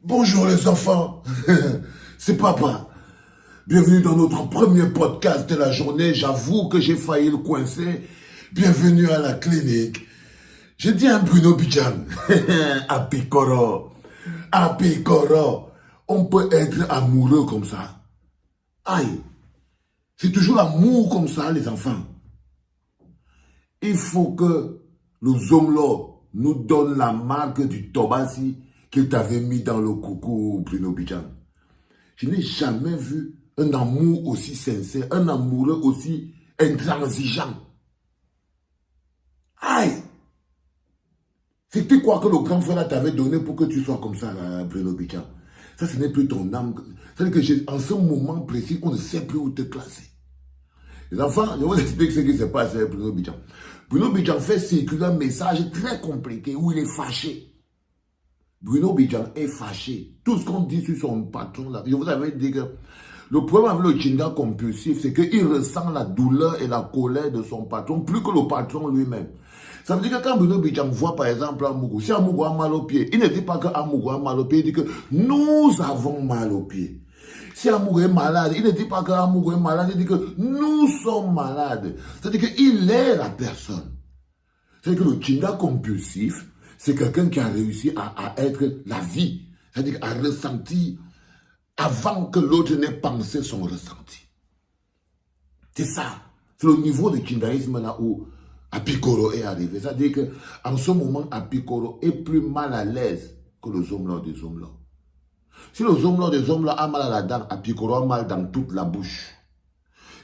Bonjour les enfants, c'est papa. Bienvenue dans notre premier podcast de la journée. J'avoue que j'ai failli le coincer. Bienvenue à la clinique. J'ai dit à Bruno Bidjan, à Picoro, on peut être amoureux comme ça. Aïe, c'est toujours l'amour comme ça les enfants. Il faut que le Zomlo nous donne la marque du Tobasi qu'il t'avait mis dans le coucou, Bruno Bidjan. Je n'ai jamais vu un amour aussi sincère, un amoureux aussi intransigeant. Aïe! C'était quoi que le grand frère t'avait donné pour que tu sois comme ça, là, Bruno Bidjan? Ça, ce n'est plus ton âme. C'est-à-dire que en ce moment précis, on ne sait plus où te classer. Les enfants, je vous explique ce qui se passe avec Bruno Bidjan. Bruno Bidjan fait circuler un message très compliqué où il est fâché. Bruno Bidjan est fâché. Tout ce qu'on dit sur son patron, là, je vous avais dit que le problème avec le Chinda compulsif, c'est qu'il ressent la douleur et la colère de son patron plus que le patron lui-même. Ça veut dire que quand Bruno Bidjan voit par exemple Amougou, si Amougou a mal au pied, il ne dit pas que Amougou a mal au pied, il dit que nous avons mal au pied. Si Amougou est malade, il ne dit pas que Amougou est malade, il dit que nous sommes malades. C'est-à-dire qu'il est la personne. C'est-à-dire que le Chinda compulsif, c'est quelqu'un qui a réussi à être la vie. C'est-à-dire à ressentir avant que l'autre n'ait pensé son ressenti. C'est ça. C'est le niveau de Chindaïsme là où Apicoro est arrivé. C'est-à-dire qu'en ce moment, Apicoro est plus mal à l'aise que le Zomlo des Zomlo. Si le Zomlo des Zomlo a mal à la dent, Apicoro a mal dans toute la bouche.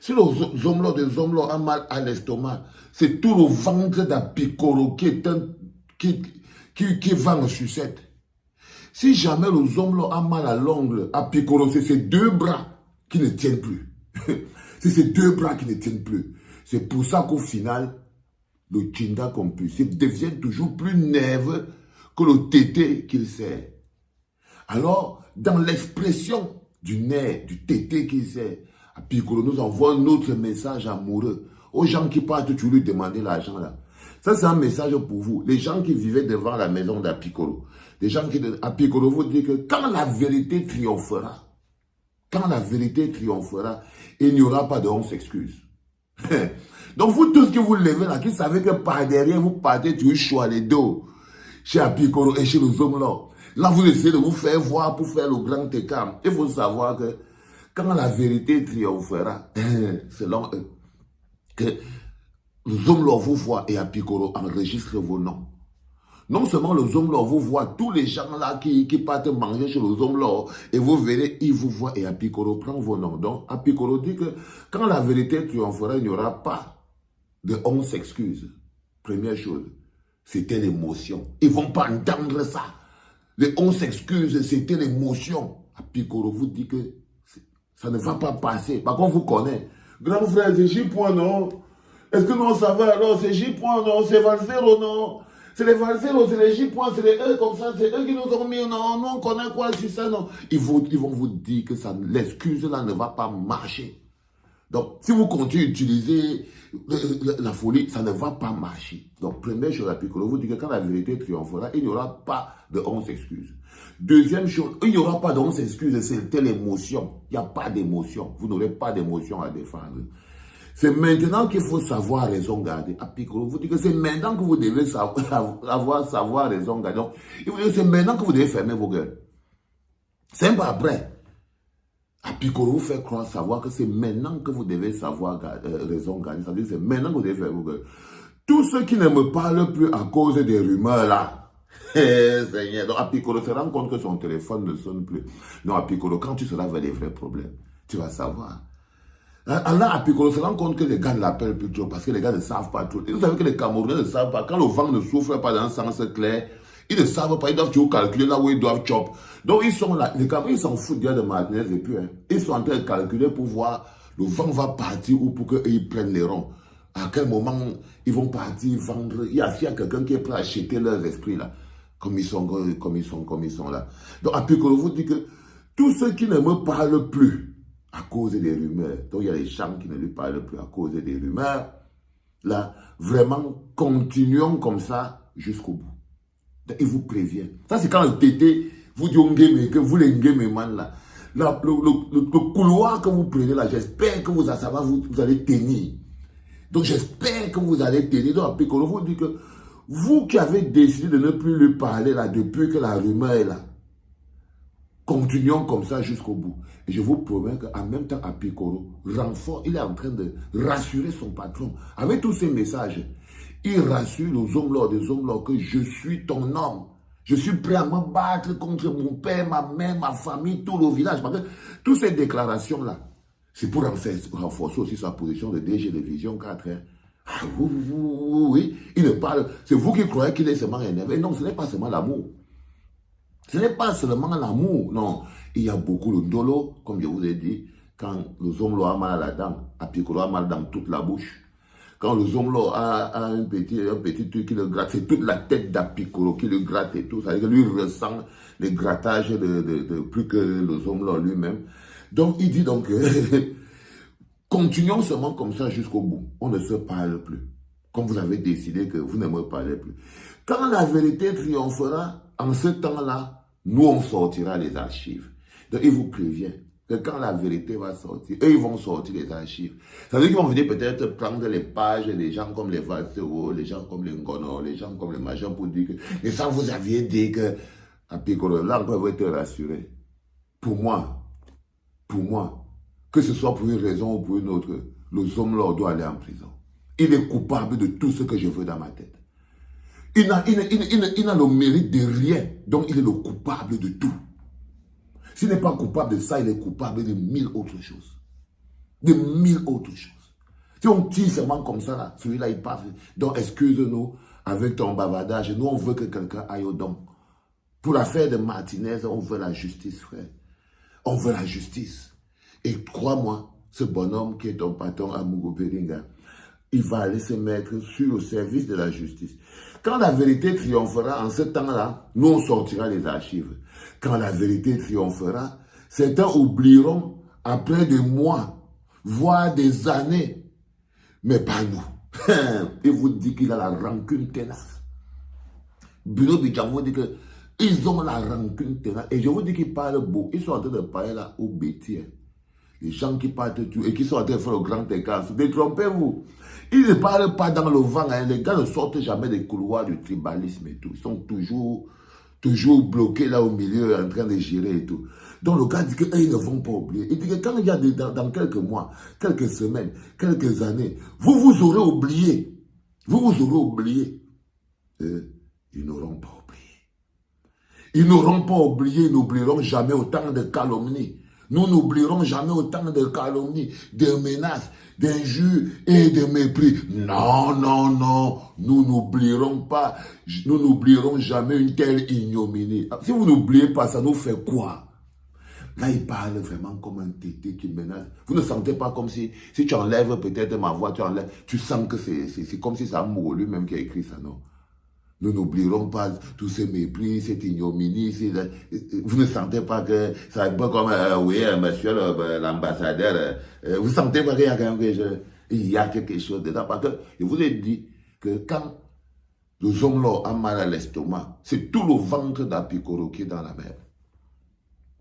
Si le Zomlo des Zomlo a mal à l'estomac, c'est tout le ventre d'Apicoro qui va en sucette. Si jamais le Zomlo a mal à l'ongle, Apicoro, c'est ses deux bras qui ne tiennent plus. C'est ses deux bras qui ne tiennent plus. C'est pour ça qu'au final, le Chinda compulsif devient toujours plus nerveux que le tété qu'il sert. Alors, dans l'expression du nerf, du tété qu'il sert, Apicoro nous envoie un autre message amoureux. Aux gens qui partent, tu lui demander l'argent là. Ça, c'est un message pour vous. Les gens qui vivaient devant la maison d'Apicoro. Les gens qui, Apicoro vous dit que quand la vérité triomphera, il n'y aura pas de honte s'excuse. Donc vous tous qui vous levez là, qui savez que par derrière vous partez toujours choix les dos chez Apicoro et chez le Zomlo. Là vous essayez de vous faire voir pour faire le grand écart. Il faut savoir que quand la vérité triomphera, selon eux, que le Zomlo vous voit et Apicoro enregistre vos noms. Non seulement le Zomlo vous voit, tous les gens là qui partent manger chez le Zomlo, et vous verrez, ils vous voient et Apicoro prend vos noms. Donc Apicoro dit que quand la vérité triomphera, il n'y aura pas de on s'excuse. Première chose, c'était l'émotion. Ils ne vont pas entendre ça. Les on s'excuse, c'était l'émotion. Apicoro vous dit que ça ne va pas passer. Par contre, vous connaissez. Grand frère, c'est J-point, non? Est-ce que non, ça va alors? C'est J-point, non? C'est Valzero, non? C'est les Valzero, c'est les J-points, c'est les E comme ça, c'est eux qui nous ont mis, non, nous on connaît quoi sur ça, non? Ils vont vous dire que l'excuse là ne va pas marcher. Donc, si vous continuez d'utiliser la folie, ça ne va pas marcher. Donc, première chose, Apicoro vous dit que quand la vérité triomphera, il n'y aura pas de on s'excuse. Deuxième chose, il n'y aura pas de on s'excuse, c'est l'émotion. Il n'y a pas d'émotion. Vous n'aurez pas d'émotion à défendre. C'est maintenant qu'il faut savoir raison garder. Apicoro vous dit que c'est maintenant que vous devez savoir raison garder. Donc, c'est maintenant que vous devez fermer vos gueules. C'est pas après. Apicoro vous fait croire savoir que c'est maintenant que vous devez savoir raison garder. Ça veut dire que c'est maintenant que vous devez fermer vos gueules. Tous ceux qui ne me parlent plus à cause des rumeurs là, Seigneur. Donc Apicoro se rend compte que son téléphone ne sonne plus. Non, Apicoro, quand tu seras vers les vrais problèmes, tu vas savoir. Là, Apicoro se rend compte que les gars ne l'appellent plus trop parce que les gars ne savent pas trop. Et vous savez que les Camerounais ne savent pas. Quand le vent ne souffle pas dans un sens clair, ils ne savent pas. Ils doivent toujours calculer là où ils doivent chop. Donc, ils sont là. Les Camerounais, ils s'en foutent de Martinez et puis, ils sont en train de calculer pour voir le vent va partir ou pour qu'ils prennent les ronds. À quel moment ils vont partir vendre. Il y a quelqu'un qui est prêt à acheter leur esprit là. Comme ils sont là. Donc, Apicoro vous dit que tous ceux qui ne me parlent plus, à cause des rumeurs. Donc, il y a les gens qui ne lui parlent plus à cause des rumeurs. Là, vraiment, continuons comme ça jusqu'au bout. Donc, il vous prévient. Ça, c'est quand le tété vous dites que vous les man là. Le couloir que vous prenez là, j'espère que vous allez tenir. Donc j'espère que vous allez tenir. Donc Apikoro vous dit que vous qui avez décidé de ne plus lui parler là depuis que la rumeur est là, continuons comme ça jusqu'au bout. Et je vous promets qu'en même temps, Apikoro renforce, il est en train de rassurer son patron. Avec tous ces messages, il rassure les hommes là, des hommes là, que je suis ton homme. Je suis prêt à me battre contre mon père, ma mère, ma famille, tout le village. Parce que toutes ces déclarations-là, c'est pour renforcer aussi sa position de DG de Vision 4. Hein. Ah, oui, il ne parle. C'est vous qui croyez qu'il est seulement énervé. Non, ce n'est pas seulement l'amour. Ce n'est pas seulement l'amour. Non, il y a beaucoup de dolo, comme je vous ai dit, quand les hommes ont mal à la dent, Apikoro a mal dans toute la bouche. Quand le zomblo a un petit truc qui le gratte, c'est toute la tête d'Apikoro qui le gratte et tout. Ça veut dire que lui ressent les grattages de plus que le zomblo lui-même. Donc il dit donc, continuons seulement comme ça jusqu'au bout. On ne se parle plus. Comme vous avez décidé que vous ne me parlez plus. Quand la vérité triomphera, en ce temps-là, nous on sortira les archives. Donc il vous prévient que quand la vérité va sortir, eux, ils vont sortir les archives. Ça veut dire qu'ils vont venir peut-être prendre les pages des gens comme les Valsero, les gens comme les Ngono, les gens comme les Majors pour dire que, mais ça vous aviez dit que, Apikoro, là, on peut être rassuré. Pour moi, que ce soit pour une raison ou pour une autre, le homme-là doit aller en prison. Il est coupable de tout ce que je veux dans ma tête. Il n'a le mérite de rien, donc il est le coupable de tout. S'il n'est pas coupable de ça, il est coupable de 1000 autres choses. De 1000 autres choses. Si on tire seulement comme ça, là, celui-là, il passe. Donc, excuse-nous avec ton bavardage. Nous, on veut que quelqu'un aille au don. Pour l'affaire de Martinez, on veut la justice, frère. On veut la justice. Et crois-moi, ce bonhomme qui est ton patron à Mugo-Belinga, il va aller se mettre sur le service de la justice. Quand la vérité triomphera, en ce temps-là, nous, on sortira les archives. Quand la vérité triomphera, certains oublieront après des mois, voire des années, mais pas nous. Il vous dit qu'il a la rancune tenace. Bruno Bichamo dit qu'ils ont la rancune tenace. Et je vous dis qu'ils parlent beau. Ils sont en train de parler là au bêtises. Les gens qui partent tout et qui sont en train de faire le grand écart. Détrompez-vous. Ils ne parlent pas dans le vent. Hein. Les gars ne sortent jamais des couloirs du tribalisme et tout. Ils sont toujours bloqués là au milieu en train de gérer et tout. Donc le gars dit qu'ils ne vont pas oublier. Il dit que quand il y a dans quelques mois, quelques semaines, quelques années, vous aurez oublié. Vous aurez oublié. Ils n'auront pas oublié. Ils n'auront pas oublié, ils n'oublieront jamais autant de calomnies. Nous n'oublierons jamais autant de calomnies, de menaces, d'injures et de mépris. Non, non, non, nous n'oublierons pas, nous n'oublierons jamais une telle ignominie. Si vous n'oubliez pas, ça nous fait quoi? Là, il parle vraiment comme un tété qui menace. Vous ne sentez pas comme si tu enlèves peut-être ma voix, tu sens que c'est comme si c'est Amour lui-même qui a écrit ça, non? Nous n'oublierons pas tous ces mépris, cette ignominie. Vous ne sentez pas que c'est un peu comme, oui, monsieur l'ambassadeur, vous ne sentez pas qu'il y a quelque chose dedans. Parce que je vous ai dit que quand le homme-là a mal à l'estomac, c'est tout le ventre d'Apikoro qui est dans la mer.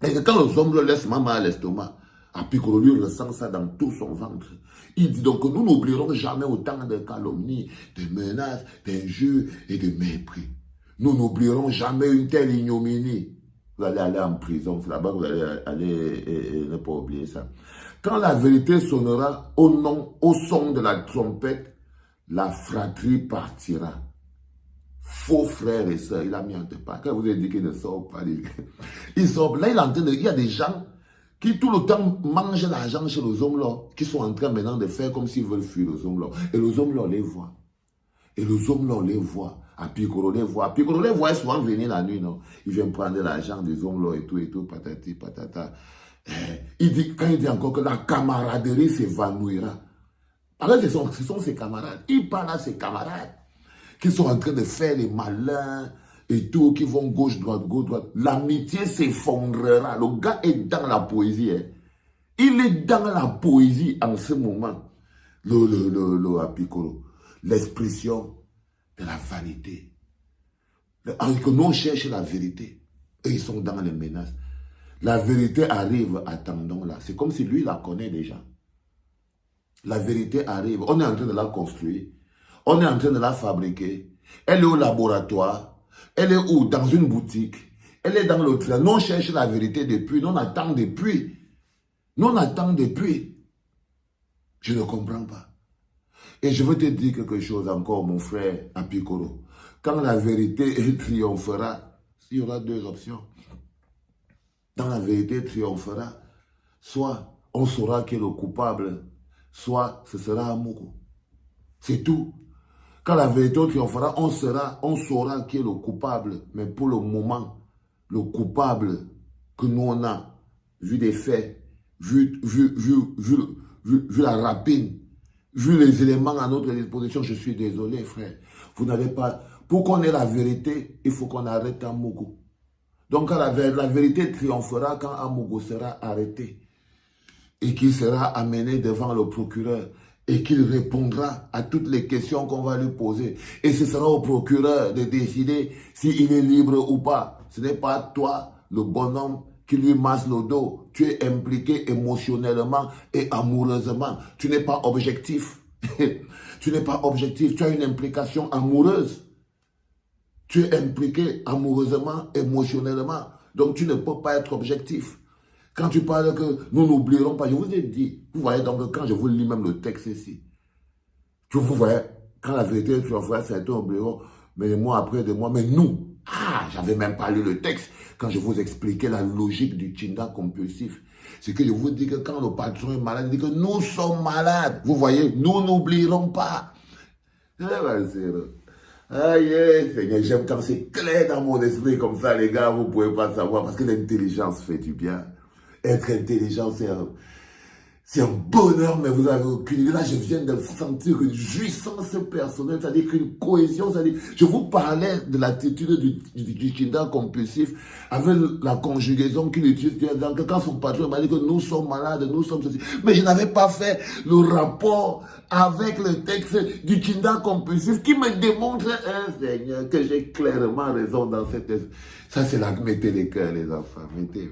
Et que quand le homme-là laisse mal à l'estomac, Apikoro lui ressent ça dans tout son ventre. Il dit donc que nous n'oublierons jamais autant de calomnies, de menaces, d'injures et de mépris. Nous n'oublierons jamais une telle ignominie. Vous allez aller en prison, c'est là-bas que vous allez aller et ne pas oublier ça. Quand la vérité sonnera au son de la trompette, la fratrie partira. Faux frères et sœurs, il a mis en tête pas. Quand vous avez dit qu'il ne sort pas, il sort. Là, il y a des gens qui tout le temps mangent l'argent chez les hommes là, qui sont en train maintenant de faire comme s'ils veulent fuir les hommes là. Et les hommes là, on les voit. Et les hommes là, on les voit. Apikoro les voit. Apikoro les voit souvent venir la nuit, non? Il vient prendre l'argent des hommes là et tout, patati, patata. Quand il dit encore que la camaraderie s'évanouira. Alors, ce sont ses camarades. Il parle à ses camarades qui sont en train de faire les malins et tout, qui vont gauche, droite. L'amitié s'effondrera. Le gars est dans la poésie. Hein. Il est dans la poésie en ce moment. Le Apikoro. L'expression de la vanité. Alors que nous, on cherche la vérité. Et ils sont dans les menaces. La vérité arrive, attendons-la. C'est comme si lui la connaît déjà. La vérité arrive. On est en train de la construire. On est en train de la fabriquer. Elle est au laboratoire. Elle est où? Dans une boutique. Elle est dans le train. Nous, on cherche la vérité depuis. Nous, on attend depuis. Nous, on attend depuis. Je ne comprends pas. Et je veux te dire quelque chose encore, mon frère Apikoro. Quand la vérité triomphera, il y aura deux options. Quand la vérité triomphera, soit on saura qui est le coupable, soit ce sera Amougou. C'est tout. Quand la vérité triomphera, on saura qui est le coupable. Mais pour le moment, le coupable que nous on a, vu des faits, vu la rapine, vu les éléments à notre disposition, je suis désolé, frère. Vous n'avez pas... Pour qu'on ait la vérité, il faut qu'on arrête Amougou. Donc, quand la vérité triomphera, quand Amougou sera arrêté et qu'il sera amené devant le procureur et qu'il répondra à toutes les questions qu'on va lui poser. Et ce sera au procureur de décider s'il est libre ou pas. Ce n'est pas toi, le bonhomme, qui lui masse le dos. Tu es impliqué émotionnellement et amoureusement. Tu n'es pas objectif. Tu n'es pas objectif. Tu as une implication amoureuse. Tu es impliqué amoureusement, émotionnellement. Donc, tu ne peux pas être objectif. Quand tu parles que nous n'oublierons pas, je vous ai dit, vous voyez, donc quand je vous lis même le texte ici, que vous voyez, quand la vérité, tu vas voir, certains oublieront, mais moi, après de moi, mais nous, j'avais même pas lu le texte, quand je vous expliquais la logique du Tchinda compulsif. C'est que je vous dis que quand le patron est malade, il dit que nous sommes malades. Vous voyez, nous n'oublierons pas. Seigneur, j'aime quand c'est clair dans mon esprit comme ça, les gars, vous ne pouvez pas savoir, parce que l'intelligence fait du bien. Être intelligent, c'est un bonheur, mais vous n'avez aucune idée. Là, je viens de sentir une jouissance personnelle, c'est-à-dire qu'une cohésion, c'est-à-dire, je vous parlais de l'attitude du Tchinda compulsif avec la conjugaison qu'il utilise, quand son patron m'a dit que nous sommes malades, nous sommes ceci. Mais je n'avais pas fait le rapport avec le texte du Tchinda compulsif qui me démontre, Seigneur, que j'ai clairement raison dans cette... Ça, c'est là que mettez les cœurs, les enfants. Mettez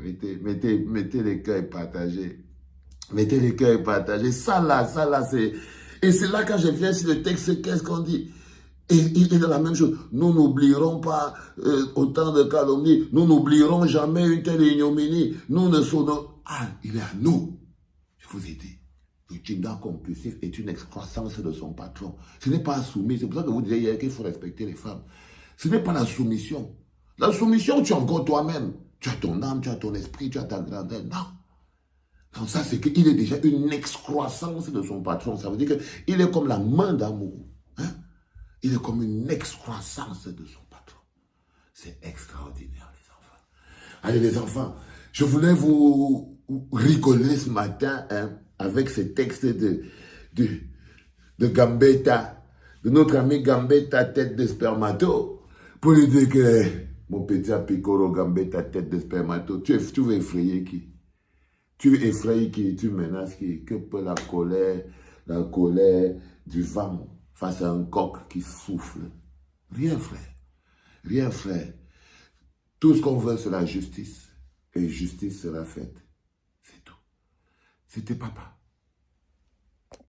les cœurs et partagez. Mettez les cœurs et partagez. Ça là, c'est... Et c'est là, quand je viens sur le texte, qu'est-ce qu'on dit? Et il est la même chose. Nous n'oublierons pas autant de calomnies. Nous n'oublierons jamais une telle ignominie. Nous ne saurons... il est à nous. Je vous ai dit. Le Tchinda compulsif est une excroissance de son patron. Ce n'est pas soumis. C'est pour ça que vous disiez hier qu'il faut respecter les femmes. Ce n'est pas la soumission. La soumission, tu es encore toi-même. Tu as ton âme, tu as ton esprit, tu as ta grandeur. Non. Non, ça, c'est qu'il est déjà une excroissance de son patron. Ça veut dire qu'il est comme la main d'amour. Hein? Il est comme une excroissance de son patron. C'est extraordinaire, les enfants. Allez, les enfants, je voulais vous rigoler ce matin avec ce texte de Gambetta, de notre ami Gambetta, tête de spermato, pour lui dire que, mon petit Apikoro Gambetta, tête de spermato, tu veux effrayer qui? Tu effrayes qui? Tu menaces qui? Que peut la colère du vent face à un coq qui souffle? Rien, frère. Rien, frère. Tout ce qu'on veut, c'est la justice. Et justice sera faite. C'est tout. C'était papa.